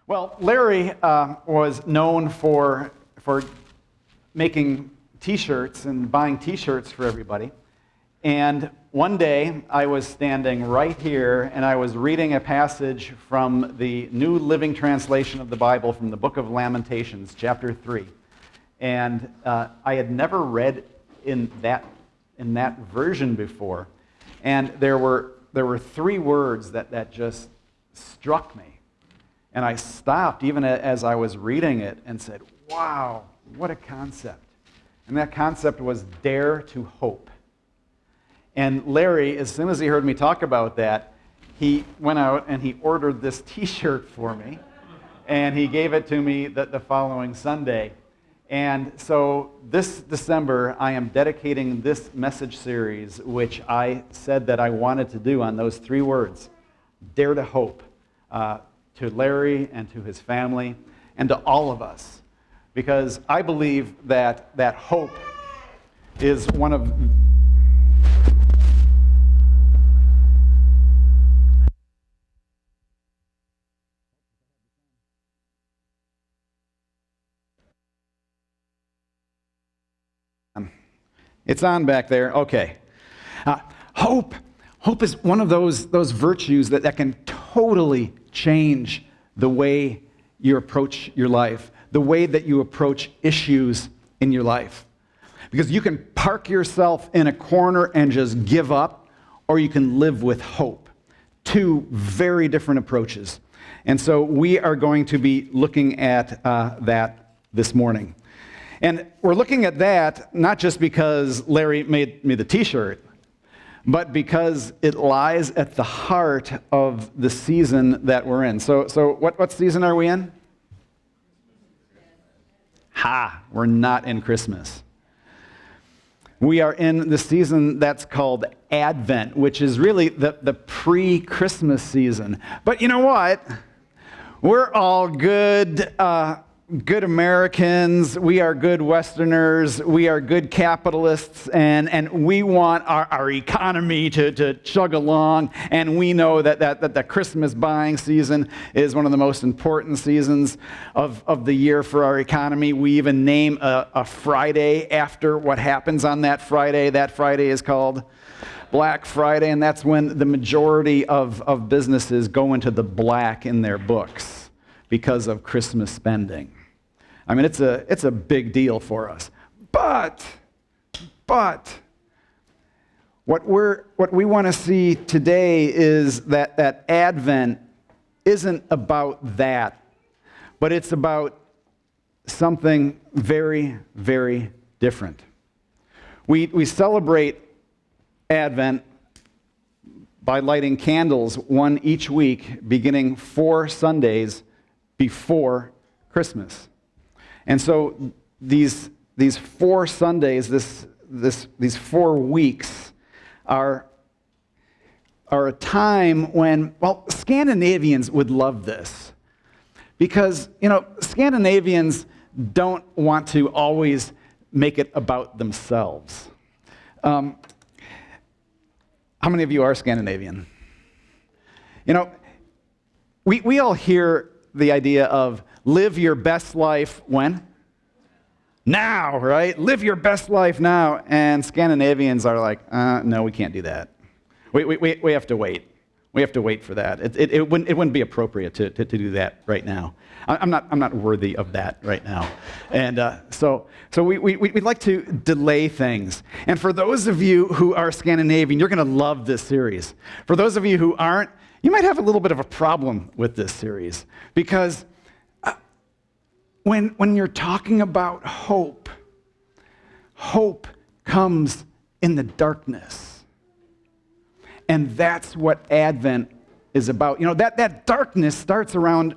Well, Larry was known for making T-shirts and buying T-shirts for everybody. And one day, I was standing right here, and I was reading a passage from the New Living Translation of the Bible from the book of Lamentations, chapter 3. And I had never read in that version before. And there were three words that just struck me. And I stopped even as I was reading it and said, wow, what a concept. And that concept was dare to hope. And Larry, as soon as he heard me talk about that, he went out and he ordered this T-shirt for me. And he gave it to me the following Sunday. And so this December, I am dedicating this message series, which I said that I wanted to do on those three words, dare to hope, to Larry and to his family and to all of us. Because I believe that hope is one of... It's on back there. Okay. Hope is one of those virtues that can totally change the way you approach your life, the way that you approach issues in your life. Because you can park yourself in a corner and just give up, or you can live with hope. Two very different approaches. And so we are going to be looking at that this morning. And we're looking at that not just because Larry made me the T-shirt, but because it lies at the heart of the season that we're in. So what season are we in? We're not in Christmas. We are in the season that's called Advent, which is really the pre-Christmas season. But you know what? We're all good Americans, we are good Westerners, we are good capitalists, and we want our economy to chug along, and we know that the Christmas buying season is one of the most important seasons of the year for our economy. We even name a Friday after what happens on that Friday. That Friday is called Black Friday, and that's when the majority of businesses go into the black in their books because of Christmas spending. I mean, it's a big deal for us. But what we want to see today is that Advent isn't about that, but it's about something very, very different. We celebrate Advent by lighting candles, one each week, beginning 4 Sundays before Christmas. And so these 4 Sundays, these 4 weeks are a time when, well, Scandinavians would love this. Because, Scandinavians don't want to always make it about themselves. How many of you are Scandinavian? We all hear the idea of live your best life when? Now, right? Live your best life now. And Scandinavians are like, no, we can't do that. We have to wait. We have to wait for that. It wouldn't be appropriate to do that right now. I'm not worthy of that right now. And so we'd like to delay things. And for those of you who are Scandinavian, you're going to love this series. For those of you who aren't, you might have a little bit of a problem with this series. Because when you're talking about hope comes in the darkness. And that's what Advent is about. That darkness starts around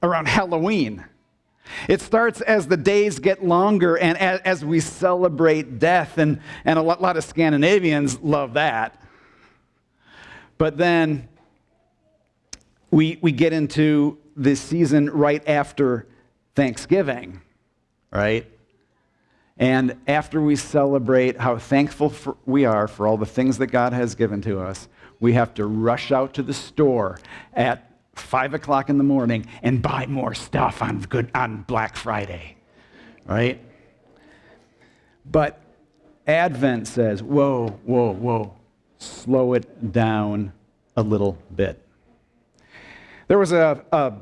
Halloween. It starts as the days get longer and as we celebrate death, and a lot of Scandinavians love that. But then we get into this season right after Thanksgiving, right? And after we celebrate how thankful we are for all the things that God has given to us, we have to rush out to the store at 5 o'clock in the morning and buy more stuff on Black Friday, right? But Advent says, whoa, whoa, whoa, slow it down a little bit. There was a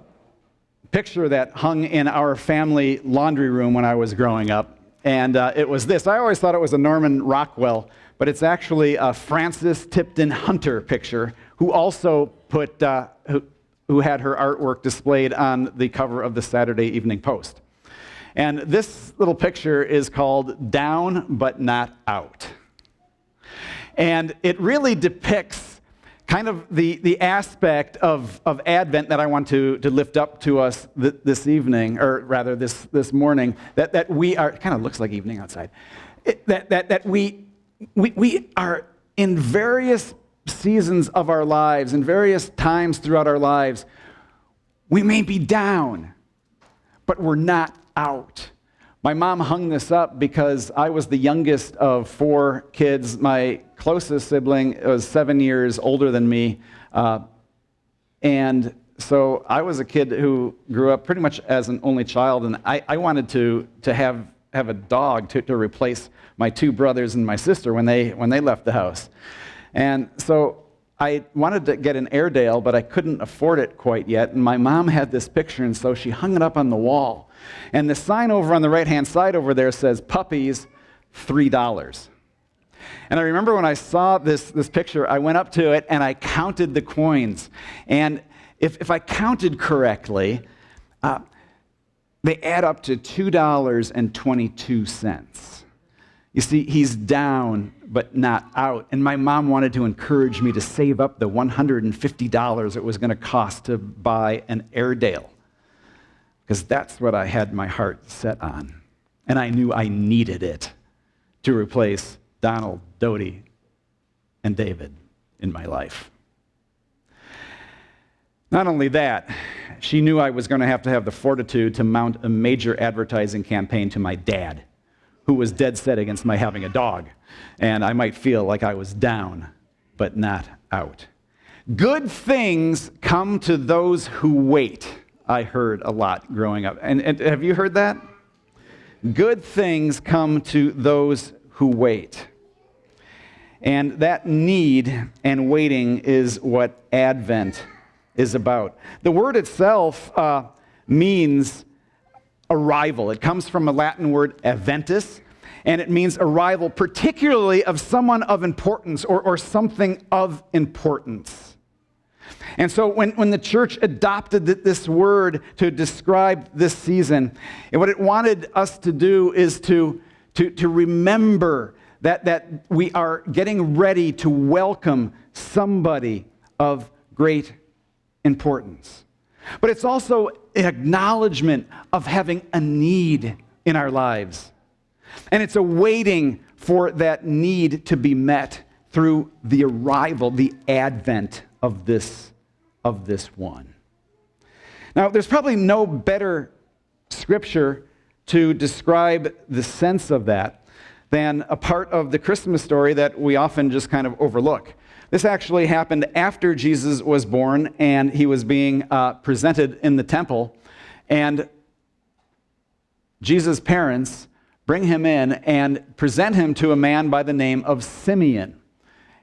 picture that hung in our family laundry room when I was growing up, and it was this. I always thought it was a Norman Rockwell, but it's actually a Frances Tipton Hunter picture, who also put who had her artwork displayed on the cover of the Saturday Evening Post. And this little picture is called Down But Not Out. And it really depicts kind of the aspect of Advent that I want to lift up to us this evening, or rather this morning, that we are, it kind of looks like evening outside, that we are in various seasons of our lives, in various times throughout our lives, we may be down, but we're not out. My mom hung this up because I was the youngest of 4 kids. My closest sibling was 7 years older than me. And so I was a kid who grew up pretty much as an only child, and I wanted to have a dog to replace my 2 brothers and my sister when they left the house. And so I wanted to get an Airedale, but I couldn't afford it quite yet. And my mom had this picture, and so she hung it up on the wall. And the sign over on the right-hand side over there says, "Puppies, $3." And I remember when I saw this picture, I went up to it and I counted the coins. And if I counted correctly, they add up to $2.22. You see, he's down, but not out. And my mom wanted to encourage me to save up the $150 it was going to cost to buy an Airedale, because that's what I had my heart set on. And I knew I needed it to replace Donald, Dodie, and David in my life. Not only that, she knew I was going to have the fortitude to mount a major advertising campaign to my dad, who was dead set against my having a dog. And I might feel like I was down, but not out. Good things come to those who wait, I heard a lot growing up. And have you heard that? Good things come to those who wait. And that need and waiting is what Advent is about. The word itself means arrival. It comes from a Latin word, adventus, and it means arrival, particularly of someone of importance or something of importance. And so when the church adopted this word to describe this season, and what it wanted us to do is to remember that we are getting ready to welcome somebody of great importance. But it's also an acknowledgement of having a need in our lives. And it's a waiting for that need to be met through the arrival, the advent of this one. Now, there's probably no better scripture to describe the sense of that than a part of the Christmas story that we often just kind of overlook. This actually happened after Jesus was born and he was being presented in the temple. And Jesus' parents bring him in and present him to a man by the name of Simeon.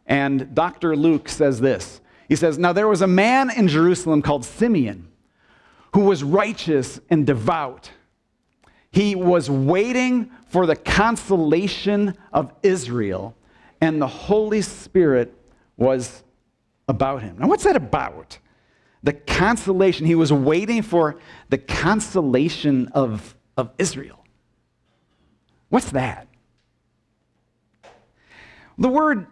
And Dr. Luke says this. He says, "Now there was a man in Jerusalem called Simeon who was righteous and devout. He was waiting for the consolation of Israel, and the Holy Spirit was about him." Now, what's that about? The consolation. He was waiting for the consolation of Israel. What's that? The word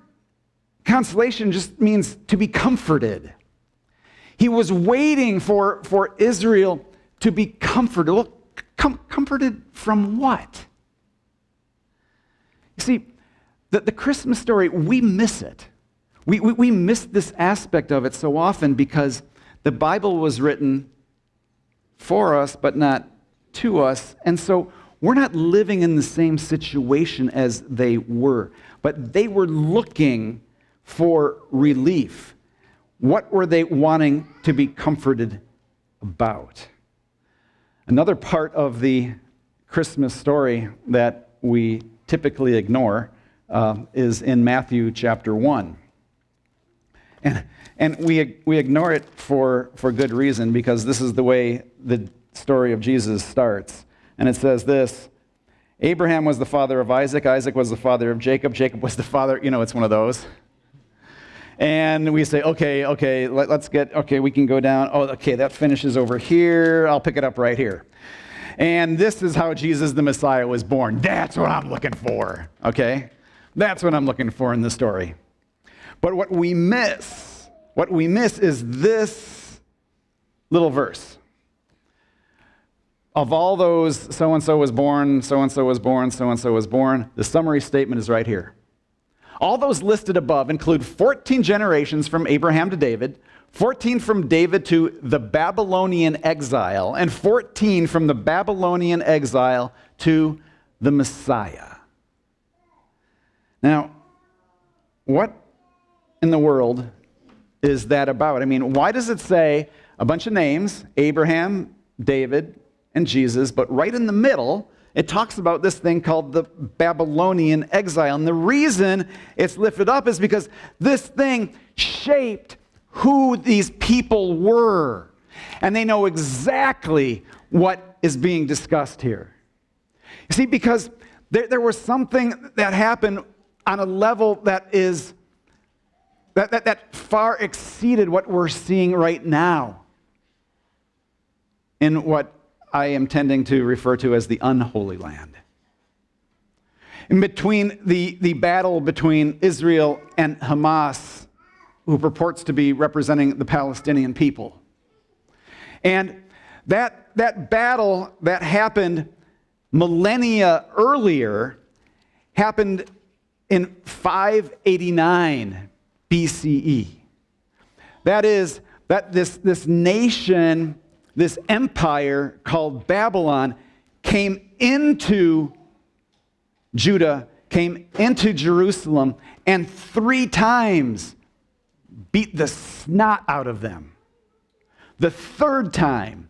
consolation just means to be comforted. He was waiting for Israel to be comforted. Well, comforted from what? You see, the Christmas story, we miss it. We miss this aspect of it so often because the Bible was written for us, but not to us. And so we're not living in the same situation as they were. But they were looking for relief. What were they wanting to be comforted about? Another part of the Christmas story that we typically ignore is in Matthew chapter 1. And we ignore it for good reason, because this is the way the story of Jesus starts. And it says this: Abraham was the father of Isaac, Isaac was the father of Jacob, Jacob was the father, it's one of those. And we say, okay, we can go down. Oh, okay, that finishes over here. I'll pick it up right here. And this is how Jesus the Messiah was born. That's what I'm looking for, okay? That's what I'm looking for in the story. But what we miss is this little verse. Of all those, so-and-so was born, so-and-so was born, so-and-so was born, the summary statement is right here. All those listed above include 14 generations from Abraham to David, 14 from David to the Babylonian exile, and 14 from the Babylonian exile to the Messiah. Now, what in the world is that about? I mean, why does it say a bunch of names, Abraham, David, and Jesus, but right in the middle, it talks about this thing called the Babylonian exile. And the reason it's lifted up is because this thing shaped who these people were. And they know exactly what is being discussed here. You see, because there was something that happened on a level that far exceeded what we're seeing right now in what I am tending to refer to as the unholy land. In between the battle between Israel and Hamas, who purports to be representing the Palestinian people. And that battle that happened millennia earlier happened in 589 BCE. That is, that this nation, this empire called Babylon, came into Judah, came into Jerusalem, and 3 times beat the snot out of them. The 3rd time,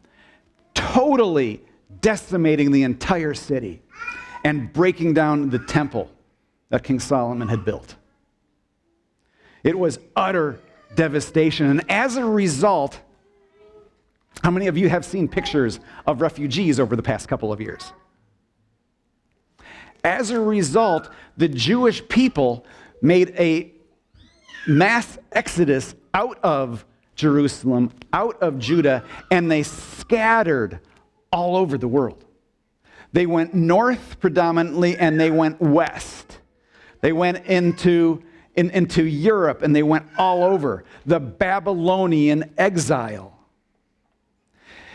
totally decimating the entire city and breaking down the temple that King Solomon had built. It was utter devastation. And as a result, how many of you have seen pictures of refugees over the past couple of years? As a result, the Jewish people made a mass exodus out of Jerusalem, out of Judah, and they scattered all over the world. They went north predominantly, and they went west. They went into Europe, and they went all over. The Babylonian exile.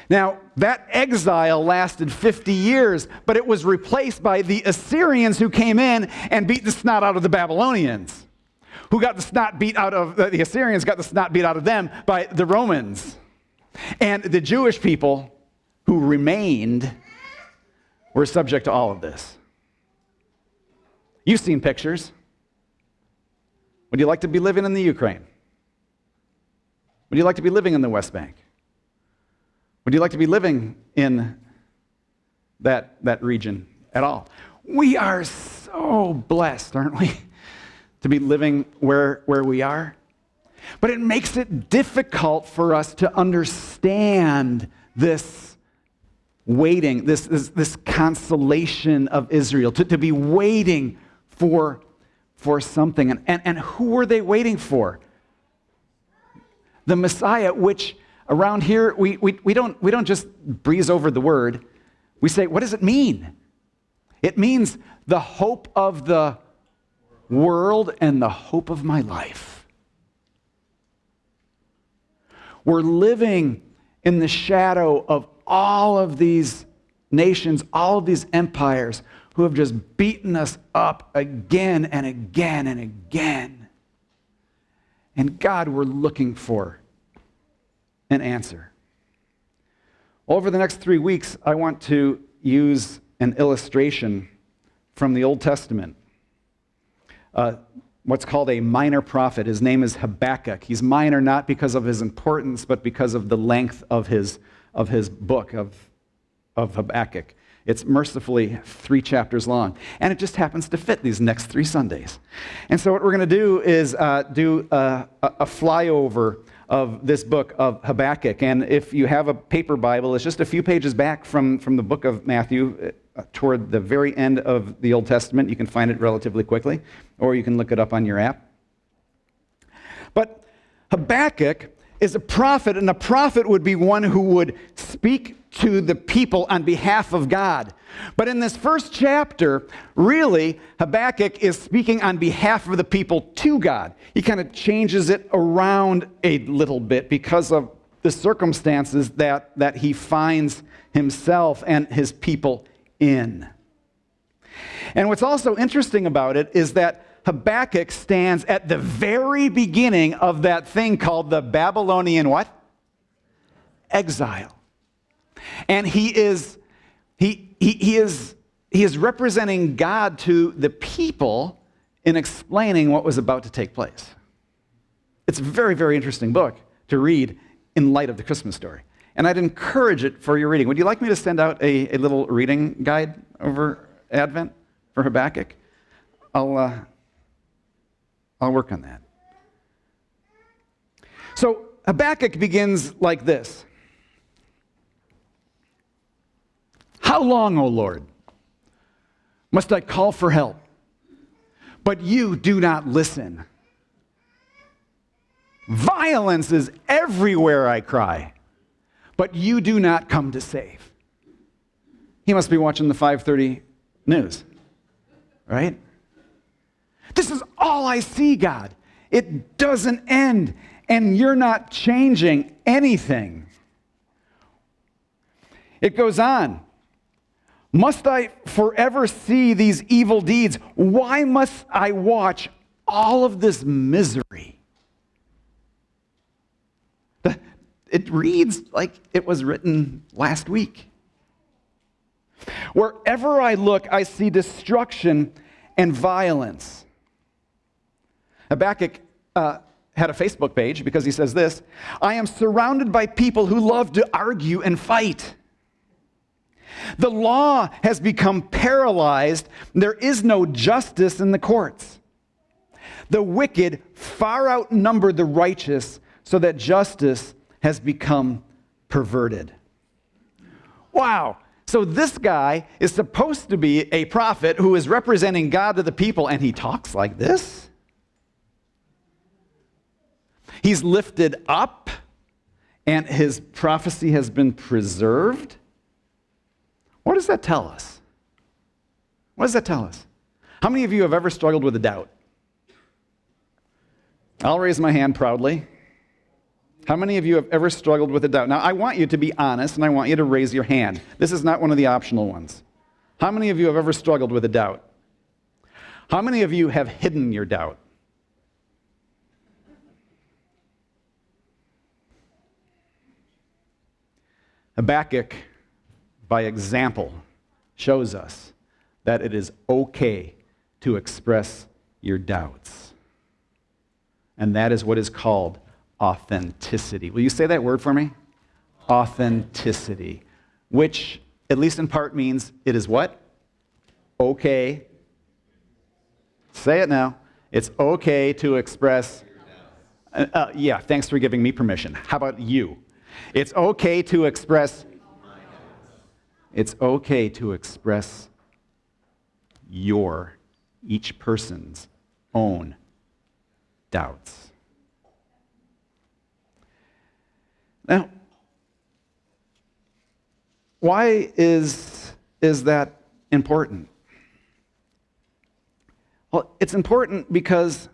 Now, that exile lasted 50 years, but it was replaced by the Assyrians, who came in and beat the snot out of the Babylonians. Who got the snot beat out of, the Assyrians got the snot beat out of them by the Romans. And the Jewish people who remained were subject to all of this. You've seen pictures. Would you like to be living in the Ukraine? Would you like to be living in the West Bank? Would you like to be living in that region at all? We are so blessed, aren't we, to be living where we are? But it makes it difficult for us to understand this waiting, this consolation of Israel, to be waiting for something. And who were they waiting for? The Messiah, which around here, we don't just breeze over the word. We say, what does it mean? It means the hope of the world and the hope of my life. We're living in the shadow of all of these nations, all of these empires who have just beaten us up again and again and again. And God, we're looking for an answer. Over the next 3 weeks, I want to use an illustration from the Old Testament. what's called a minor prophet. His name is Habakkuk. He's minor not because of his importance, but because of the length of his book of Habakkuk. It's mercifully 3 chapters long. And it just happens to fit these next 3 Sundays. And so what we're going to do is do a flyover of this book of Habakkuk. And if you have a paper Bible, it's just a few pages back from the book of Matthew toward the very end of the Old Testament. You can find it relatively quickly, or you can look it up on your app. But Habakkuk is a prophet, and a prophet would be one who would speak to the people on behalf of God. But in this first chapter, really, Habakkuk is speaking on behalf of the people to God. He kind of changes it around a little bit because of the circumstances that he finds himself and his people in. And what's also interesting about it is that Habakkuk stands at the very beginning of that thing called the Babylonian what? Exile. And he is representing God to the people in explaining what was about to take place. It's a very, very interesting book to read in light of the Christmas story. And I'd encourage it for your reading. Would you like me to send out a little reading guide over Advent for Habakkuk? I'll work on that. So Habakkuk begins like this. How long, O Lord, must I call for help, but you do not listen? Violence is everywhere, I cry, but you do not come to save. He must be watching the 5:30 news, right? This is all I see, God. It doesn't end, and you're not changing anything. It goes on. Must I forever see these evil deeds? Why must I watch all of this misery? It reads like it was written last week. Wherever I look, I see destruction and violence. Habakkuk had a Facebook page because he says this, I am surrounded by people who love to argue and fight. The law has become paralyzed. There is no justice in the courts. The wicked far outnumber the righteous, so that justice has become perverted. Wow. So this guy is supposed to be a prophet who is representing God to the people, and he talks like this? He's lifted up, and his prophecy has been preserved? What does that tell us? What does that tell us? How many of you have ever struggled with a doubt? I'll raise my hand proudly. How many of you have ever struggled with a doubt? Now, I want you to be honest, and I want you to raise your hand. This is not one of the optional ones. How many of you have ever struggled with a doubt? How many of you have hidden your doubt? Habakkuk, by example, shows us that it is okay to express your doubts. And that is what is called authenticity. Will you say that word for me? Authenticity. Which, at least in part, means it is what? Okay. Say it now. It's okay to express. Yeah, thanks for giving me permission. How about you? It's okay to express. It's okay to express each person's own doubts. Now, why is that important? Well, it's important because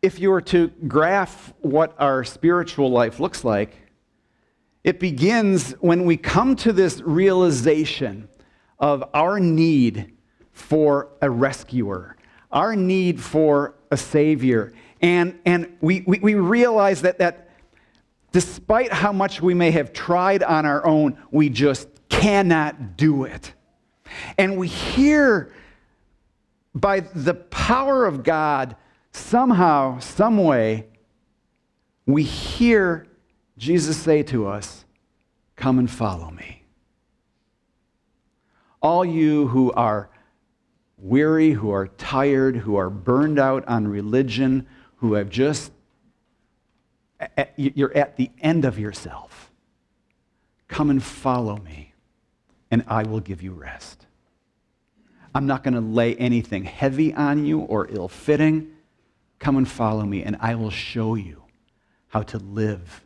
if you were to graph what our spiritual life looks like, it begins when we come to this realization of our need for a rescuer, our need for a savior. And we realize that despite how much we may have tried on our own, we just cannot do it. And we hear by the power of God, somehow, some way, we hear Jesus say to us, "Come and follow me." All you who are weary, who are tired, who are burned out on religion, who have just, you're at the end of yourself. Come and follow me, and I will give you rest. I'm not going to lay anything heavy on you or ill-fitting. Come and follow me, and I will show you how to live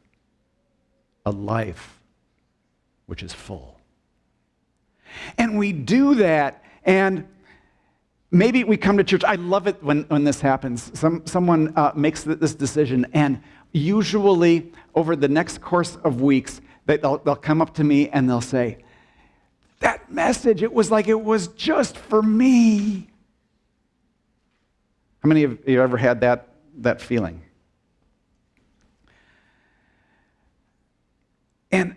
a life which is full. And we do that, and maybe we come to church. I love it when this happens. Someone makes this decision, and usually over the next course of weeks, they'll come up to me and they'll say, "That message, it was like it was just for me." How many of you ever had that feeling? And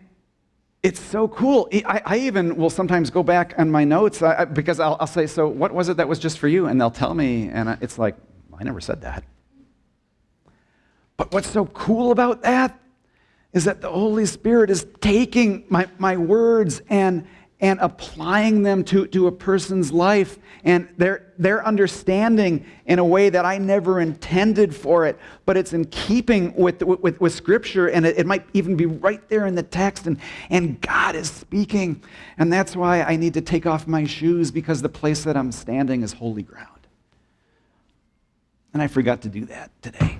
it's so cool. I even will sometimes go back on my notes because I'll say, "So what was it that was just for you?" And they'll tell me, and it's like, I never said that. But what's so cool about that is that the Holy Spirit is taking my words and applying them to a person's life, and their understanding in a way that I never intended for it, but it's in keeping with Scripture, and it might even be right there in the text, and God is speaking, and that's why I need to take off my shoes, because the place that I'm standing is holy ground. And I forgot to do that today.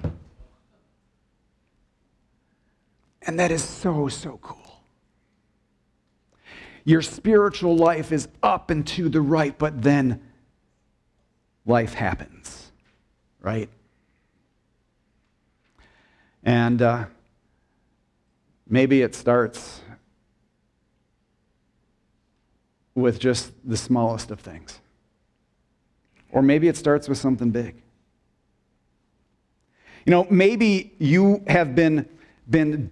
And that is so, so cool. Your spiritual life is up and to the right, but then life happens, right? And maybe it starts with just the smallest of things. Or maybe it starts with something big. You know, maybe you have been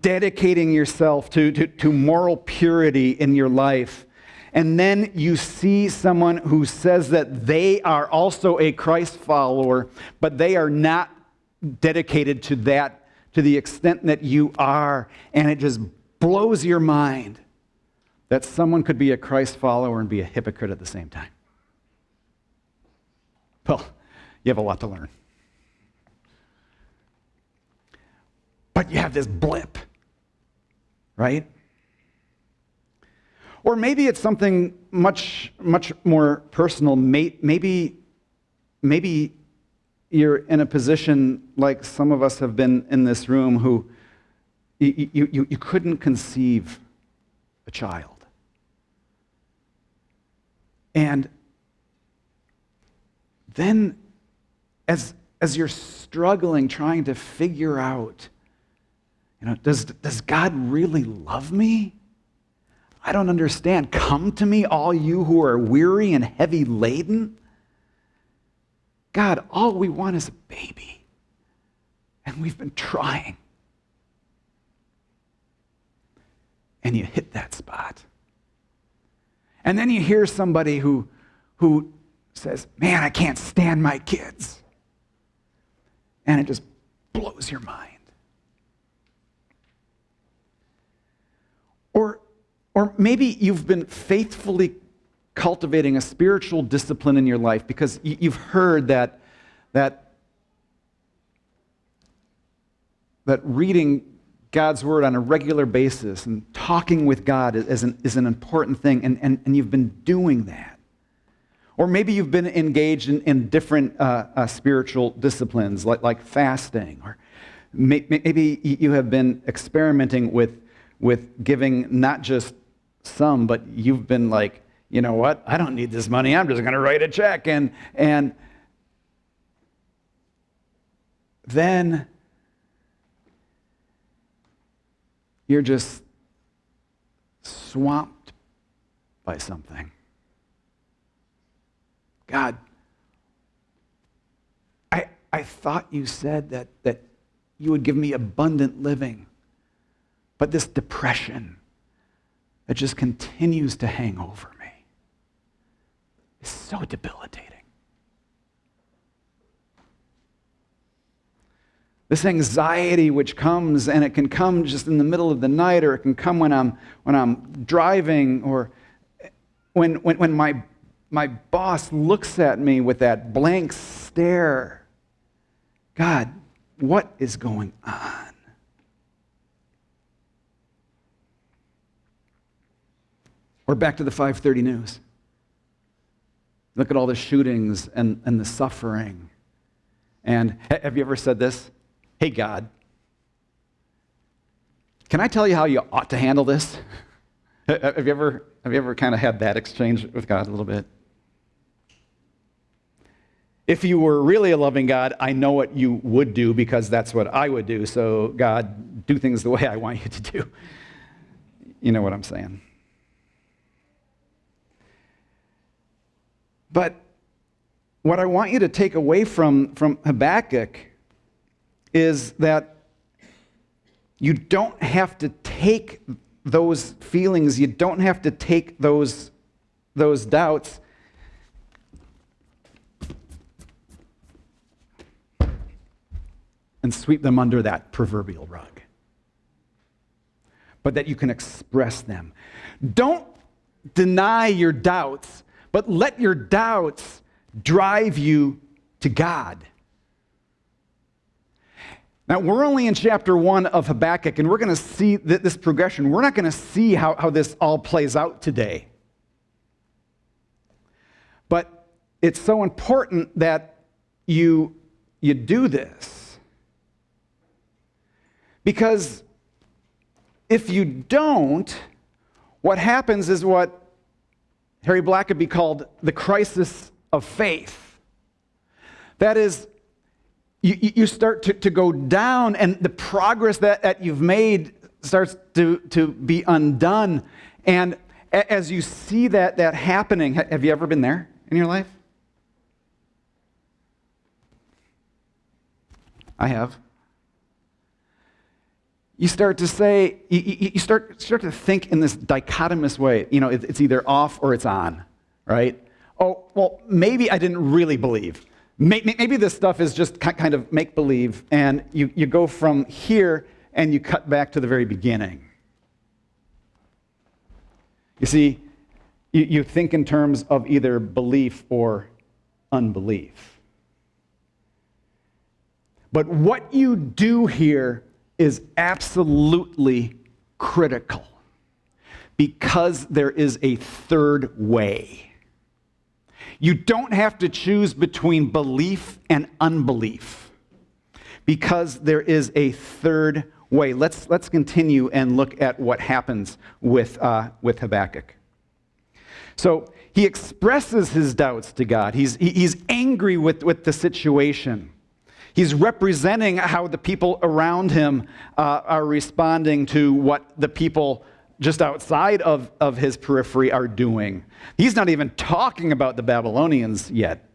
dedicating yourself to moral purity in your life, and then you see someone who says that they are also a Christ follower, but they are not dedicated to that to the extent that you are, and it just blows your mind that someone could be a Christ follower and be a hypocrite at the same time. Well, you have a lot to learn. But you have this blip, right? Or maybe it's something much, much more personal. Maybe you're in a position like some of us have been in this room who you couldn't conceive a child. And then as you're struggling, trying to figure out, does God really love me? I don't understand. Come to me, all you who are weary and heavy laden. God, all we want is a baby. And we've been trying. And you hit that spot. And then you hear somebody who says, "Man, I can't stand my kids." And it just blows your mind. Or maybe you've been faithfully cultivating a spiritual discipline in your life because you've heard that reading God's Word on a regular basis and talking with God is an important thing, and you've been doing that. Or maybe you've been engaged in different spiritual disciplines like fasting, or maybe you have been experimenting with giving not just some, but you've been like, "You know what? I don't need this money. I'm just going to write a check." And then you're just swamped by something. God, I thought you said that you would give me abundant living, but this depression that just continues to hang over me is so debilitating. This anxiety which comes, and it can come just in the middle of the night, or it can come when I'm driving, or when my boss looks at me with that blank stare. God, what is going on? Or back to the 5:30 news. Look at all the shootings and the suffering. And have you ever said this? Hey, God, can I tell you how you ought to handle this? Have you ever kind of had that exchange with God a little bit? If you were really a loving God, I know what you would do because that's what I would do. So, God, do things the way I want you to do. You know what I'm saying? But what I want you to take away from Habakkuk is that you don't have to take those feelings, you don't have to take those doubts and sweep them under that proverbial rug, but that you can express them. Don't deny your doubts, but let your doubts drive you to God. Now, we're only in chapter 1 of Habakkuk, and we're going to see this progression. We're not going to see how this all plays out today. But it's so important that you do this. Because if you don't, what happens is what Harry Blackaby called the crisis of faith. That is, you start to go down, and the progress that you've made starts to be undone. And as you see that happening, have you ever been there in your life? I have. You start to say, you start to think in this dichotomous way. You know, it's either off or it's on, right? Oh, well, maybe I didn't really believe. Maybe this stuff is just kind of make-believe, and you go from here and you cut back to the very beginning. You see, you think in terms of either belief or unbelief. But what you do here is absolutely critical, because there is a third way. You don't have to choose between belief and unbelief, because there is a third way. Let's continue and look at what happens with Habakkuk. So he expresses his doubts to God. He's angry with the situation. He's representing how the people around him are responding to what the people just outside of his periphery are doing. He's not even talking about the Babylonians yet.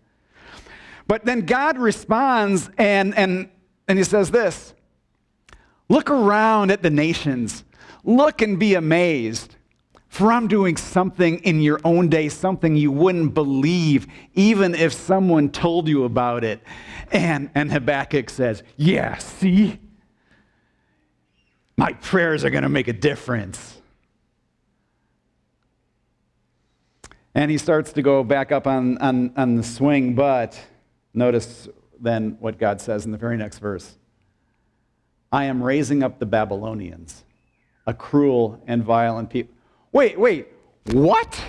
But then God responds and he says this: look around at the nations. Look and be amazed. For I'm doing something in your own day, something you wouldn't believe, even if someone told you about it. And Habakkuk says, yeah, see? My prayers are going to make a difference. And he starts to go back up on the swing, but notice then what God says in the very next verse. I am raising up the Babylonians, a cruel and violent people. Wait, what?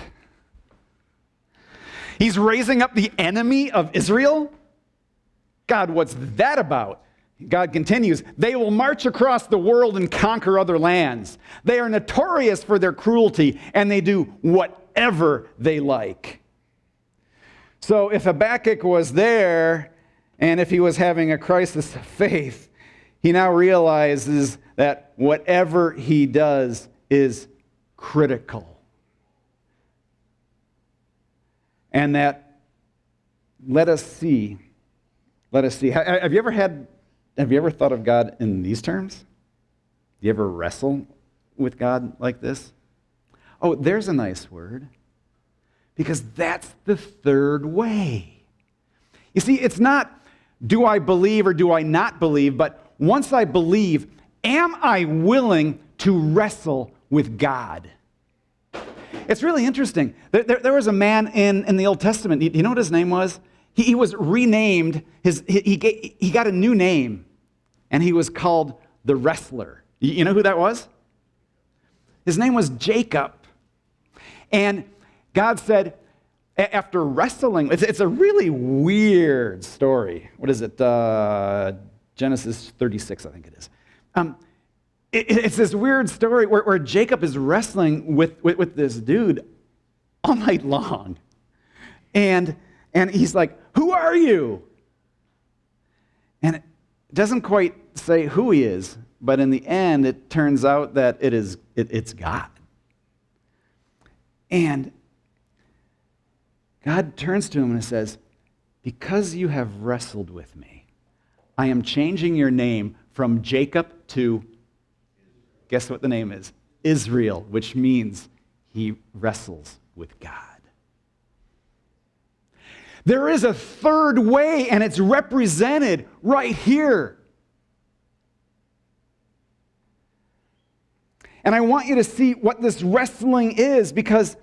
He's raising up the enemy of Israel? God, what's that about? God continues, they will march across the world and conquer other lands. They are notorious for their cruelty, and they do whatever they like. So if Habakkuk was there, and if he was having a crisis of faith, he now realizes that whatever he does is critical. And that, let us see. Have you ever thought of God in these terms? Do you ever wrestle with God like this? Oh, there's a nice word. Because that's the third way. You see, it's not, do I believe or do I not believe, but once I believe, am I willing to wrestle with God? It's really interesting. There was a man in the Old Testament. You know what his name was? He was renamed. He got a new name, and he was called the Wrestler. You know who that was? His name was Jacob. And God said, after wrestling, it's a really weird story. What is it? Genesis 36, I think it is. It's this weird story where Jacob is wrestling with this dude all night long. And he's like, who are you? And it doesn't quite say who he is, but in the end, it turns out that it's God. And God turns to him and says, because you have wrestled with me, I am changing your name from Jacob to, guess what the name is? Israel, which means he wrestles with God. There is a third way, and it's represented right here. And I want you to see what this wrestling is, because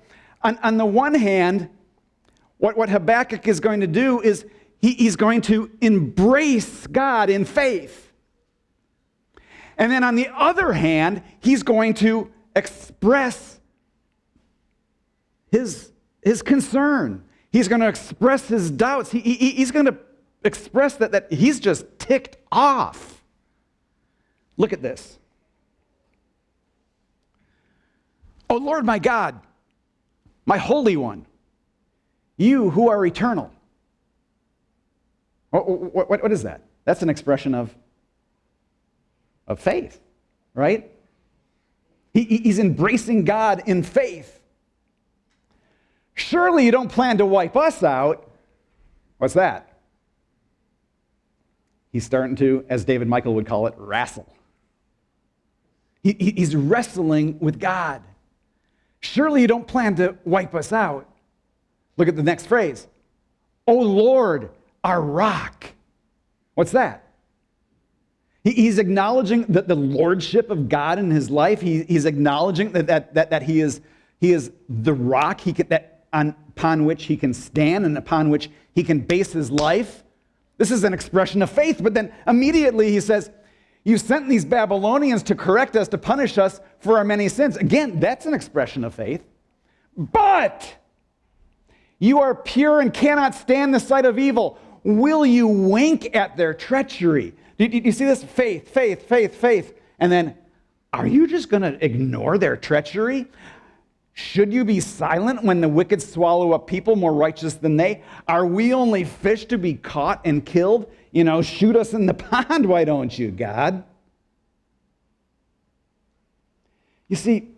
on the one hand, what Habakkuk is going to do is he's going to embrace God in faith. And then on the other hand, he's going to express his concern. He's going to express his doubts. He's going to express that he's just ticked off. Look at this. Oh Lord, my God, my Holy One, you who are eternal. What is that? That's an expression of faith, right? He's embracing God in faith. Surely you don't plan to wipe us out. What's that? He's starting to, as David Michael would call it, wrestle. He's wrestling with God. Surely you don't plan to wipe us out. Look at the next phrase. O Lord, our rock. What's that? He's acknowledging the lordship of God in his life. He's acknowledging that he is the rock upon which he can stand and upon which he can base his life. This is an expression of faith. But then immediately he says, you sent these Babylonians to correct us, to punish us for our many sins. Again, that's an expression of faith. But you are pure and cannot stand the sight of evil. Will you wink at their treachery? Do you see this? Faith, faith, faith, faith. And then, are you just going to ignore their treachery? Should you be silent when the wicked swallow up people more righteous than they? Are we only fish to be caught and killed? Shoot us in the pond, why don't you, God? You see,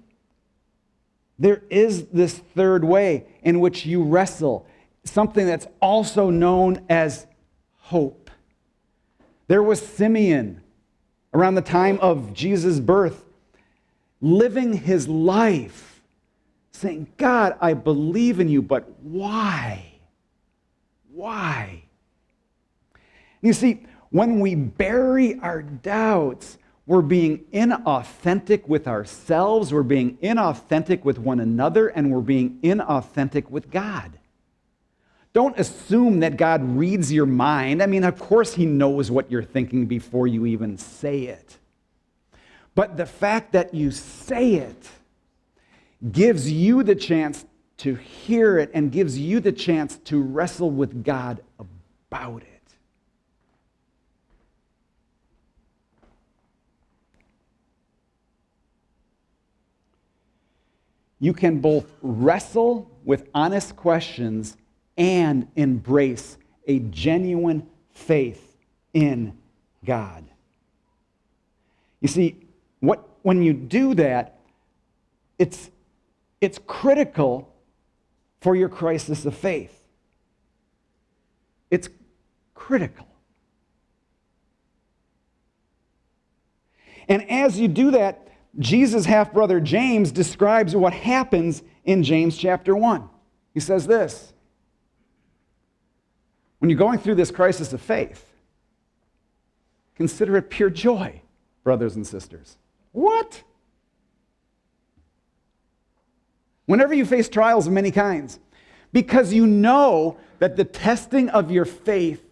there is this third way in which you wrestle, something that's also known as hope. There was Simeon around the time of Jesus' birth, living his life, saying, God, I believe in you, but why? Why? You see, when we bury our doubts, we're being inauthentic with ourselves, we're being inauthentic with one another, and we're being inauthentic with God. Don't assume that God reads your mind. I mean, of course he knows what you're thinking before you even say it. But the fact that you say it gives you the chance to hear it and gives you the chance to wrestle with God about it. You can both wrestle with honest questions and embrace a genuine faith in God. You see, when you do that, it's critical for your crisis of faith. It's critical. And as you do that, Jesus' half-brother James describes what happens in James chapter 1. He says this: when you're going through this crisis of faith, consider it pure joy, brothers and sisters. What? Whenever you face trials of many kinds, because you know that the testing of your faith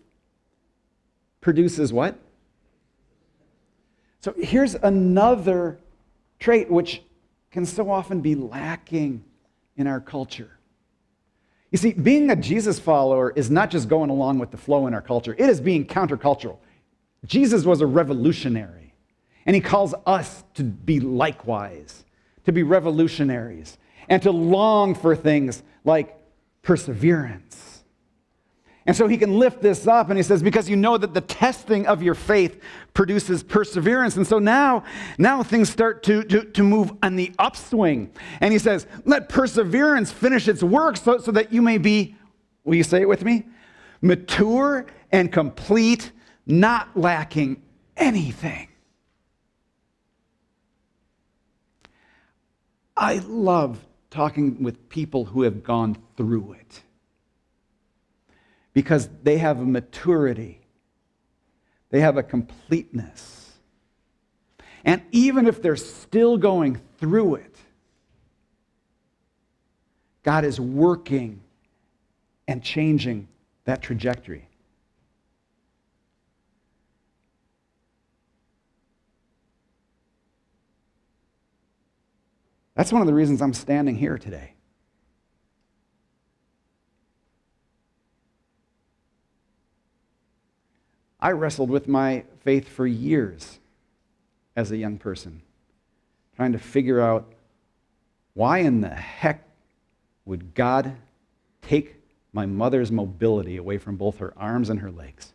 produces what? So here's another trait which can so often be lacking in our culture. You see, being a Jesus follower is not just going along with the flow in our culture. It is being countercultural. Jesus was a revolutionary, and he calls us to be likewise, to be revolutionaries, and to long for things like perseverance. And so he can lift this up, and he says, because you know that the testing of your faith produces perseverance. And so now things start to move on the upswing. And he says, let perseverance finish its work so that you may be, will you say it with me? Mature and complete, not lacking anything. I love talking with people who have gone through it, because they have a maturity, they have a completeness. And even if they're still going through it, God is working and changing that trajectory. That's one of the reasons I'm standing here today. I wrestled with my faith for years as a young person, trying to figure out why in the heck would God take my mother's mobility away from both her arms and her legs.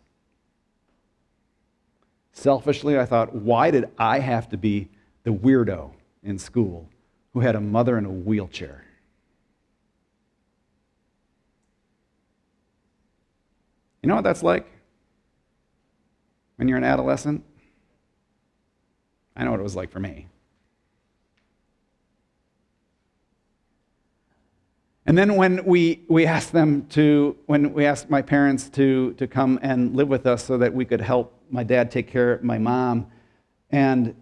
Selfishly, I thought, why did I have to be the weirdo in school who had a mother in a wheelchair? You know what that's like? When you're an adolescent? I know what it was like for me. And then when we asked my parents to come and live with us so that we could help my dad take care of my mom, and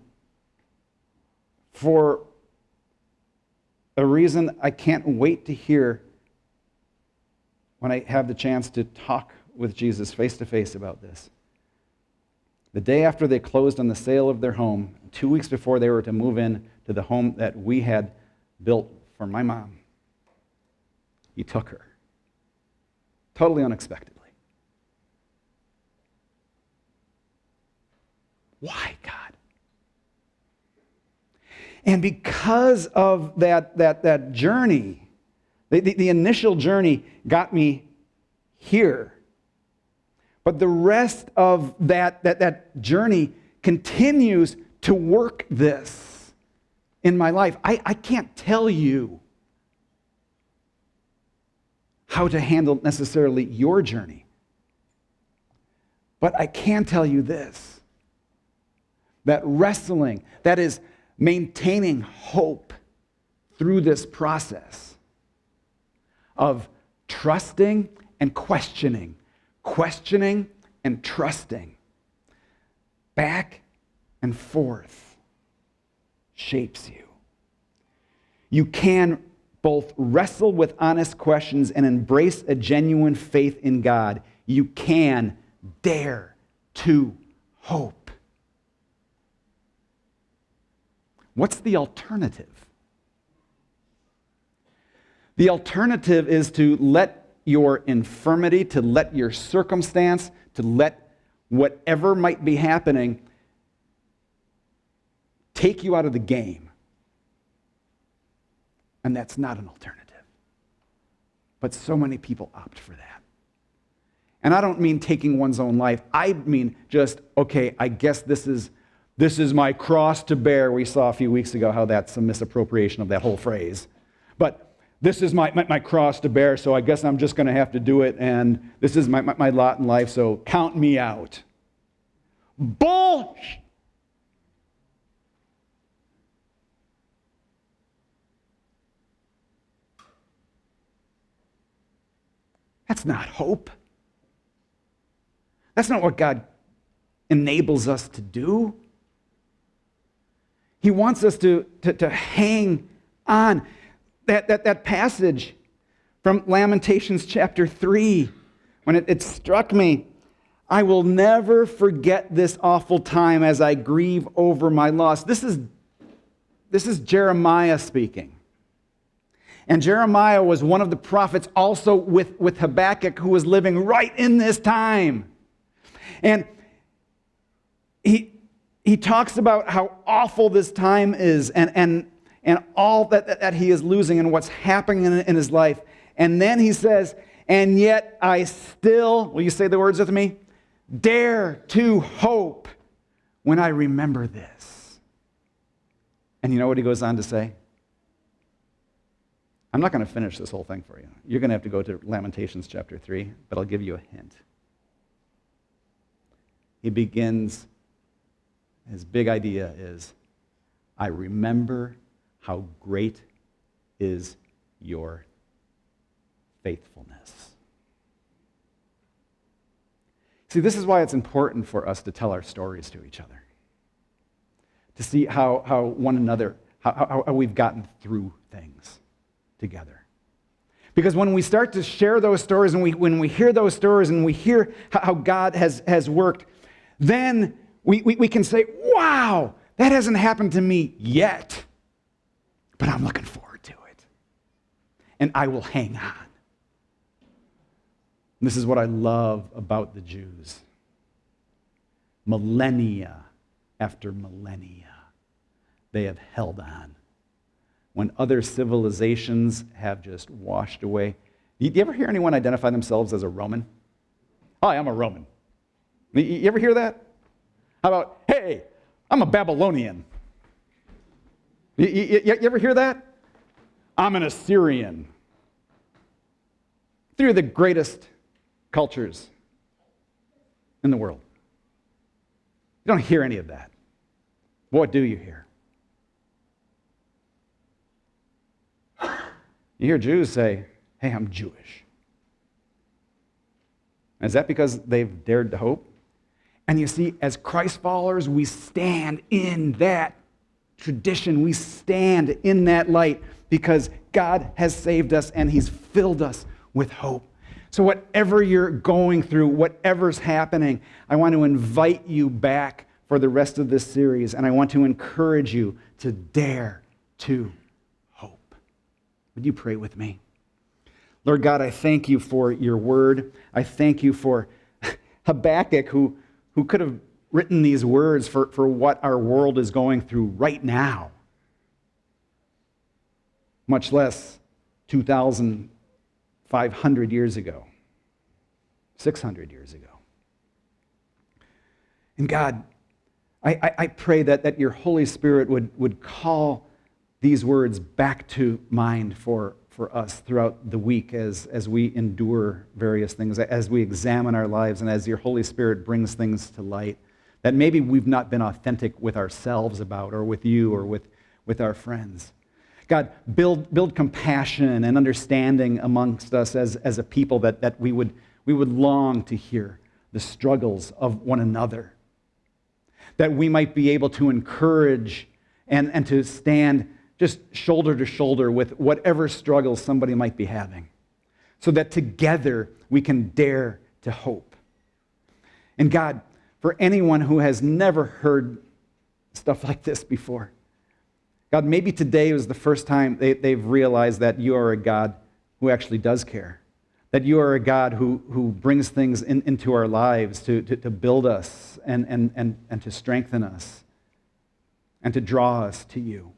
for a reason I can't wait to hear when I have the chance to talk with Jesus face to face about this. The day after they closed on the sale of their home, 2 weeks before they were to move in to the home that we had built for my mom, he took her. Totally unexpectedly. Why, God? And because of that journey, the initial journey got me here. But the rest of that journey continues to work this in my life. I can't tell you how to handle necessarily your journey. But I can tell you this, that wrestling, that is maintaining hope through this process of trusting and questioning and trusting, back and forth, shapes you. You can both wrestle with honest questions and embrace a genuine faith in God. You can dare to hope. What's the alternative? The alternative is to let your infirmity, to let your circumstance, to let whatever might be happening take you out of the game. And that's not an alternative. But so many people opt for that. And I don't mean taking one's own life. I mean just, okay, I guess this is my cross to bear. We saw a few weeks ago how that's a misappropriation of that whole phrase. But this is my cross to bear, so I guess I'm just going to have to do it, and this is my lot in life, so count me out. Bullshit! That's not hope. That's not what God enables us to do. He wants us to hang on. That passage from Lamentations chapter 3, when it struck me, I will never forget this awful time as I grieve over my loss. This is Jeremiah speaking. And Jeremiah was one of the prophets also with Habakkuk, who was living right in this time. And he talks about how awful this time is and all that he is losing and what's happening in his life. And then he says, and yet I still, will you say the words with me? Dare to hope when I remember this. And you know what he goes on to say? I'm not going to finish this whole thing for you. You're going to have to go to Lamentations chapter 3, but I'll give you a hint. He begins, his big idea is, I remember how great is your faithfulness. See, this is why it's important for us to tell our stories to each other. To see how one another, how we've gotten through things together. Because when we start to share those stories and when we hear those stories and we hear how God has worked, then we can say, wow, that hasn't happened to me yet, but I'm looking forward to it. And I will hang on. And this is what I love about the Jews. Millennia after millennia, they have held on. When other civilizations have just washed away. Do you ever hear anyone identify themselves as a Roman? Hi, I'm a Roman. You ever hear that? How about, hey, I'm a Babylonian. You ever hear that? I'm an Assyrian. Three of the greatest cultures in the world. You don't hear any of that. What do you hear? You hear Jews say, hey, I'm Jewish. Is that because they've dared to hope? And you see, as Christ followers, we stand in that tradition. We stand in that light because God has saved us and He's filled us with hope. So whatever you're going through, whatever's happening, I want to invite you back for the rest of this series, and I want to encourage you to dare to hope. Would you pray with me? Lord God, I thank you for your word. I thank you for Habakkuk, who could have written these words for what our world is going through right now, much less 2,500 years ago, 600 years ago. And God, I pray that your Holy Spirit would call these words back to mind for us throughout the week as we endure various things, as we examine our lives, and as your Holy Spirit brings things to light that maybe we've not been authentic with ourselves about, or with you, or with our friends. God, build compassion and understanding amongst us as a people that we would long to hear the struggles of one another, that we might be able to encourage and to stand just shoulder to shoulder with whatever struggles somebody might be having, so that together we can dare to hope. And God, for anyone who has never heard stuff like this before, God, maybe today was the first time they've realized that you are a God who actually does care, that you are a God who brings things into our lives to build us and to strengthen us and to draw us to you.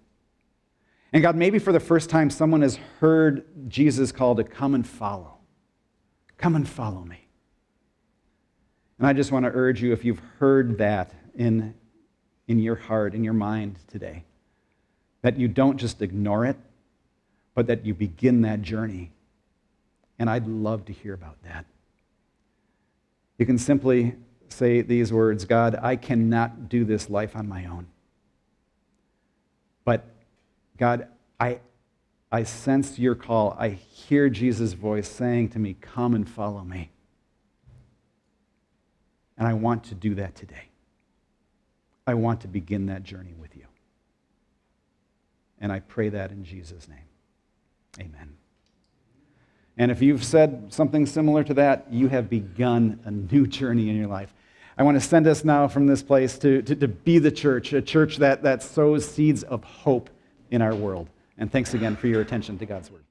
And God, maybe for the first time someone has heard Jesus' call to come and follow. Come and follow me. And I just want to urge you, if you've heard that in your heart, in your mind today, that you don't just ignore it, but that you begin that journey. And I'd love to hear about that. You can simply say these words, God, I cannot do this life on my own. But God, I sense your call. I hear Jesus' voice saying to me, come and follow me. And I want to do that today. I want to begin that journey with you. And I pray that in Jesus' name. Amen. And if you've said something similar to that, you have begun a new journey in your life. I want to send us now from this place to be the church, a church that sows seeds of hope in our world. And thanks again for your attention to God's Word.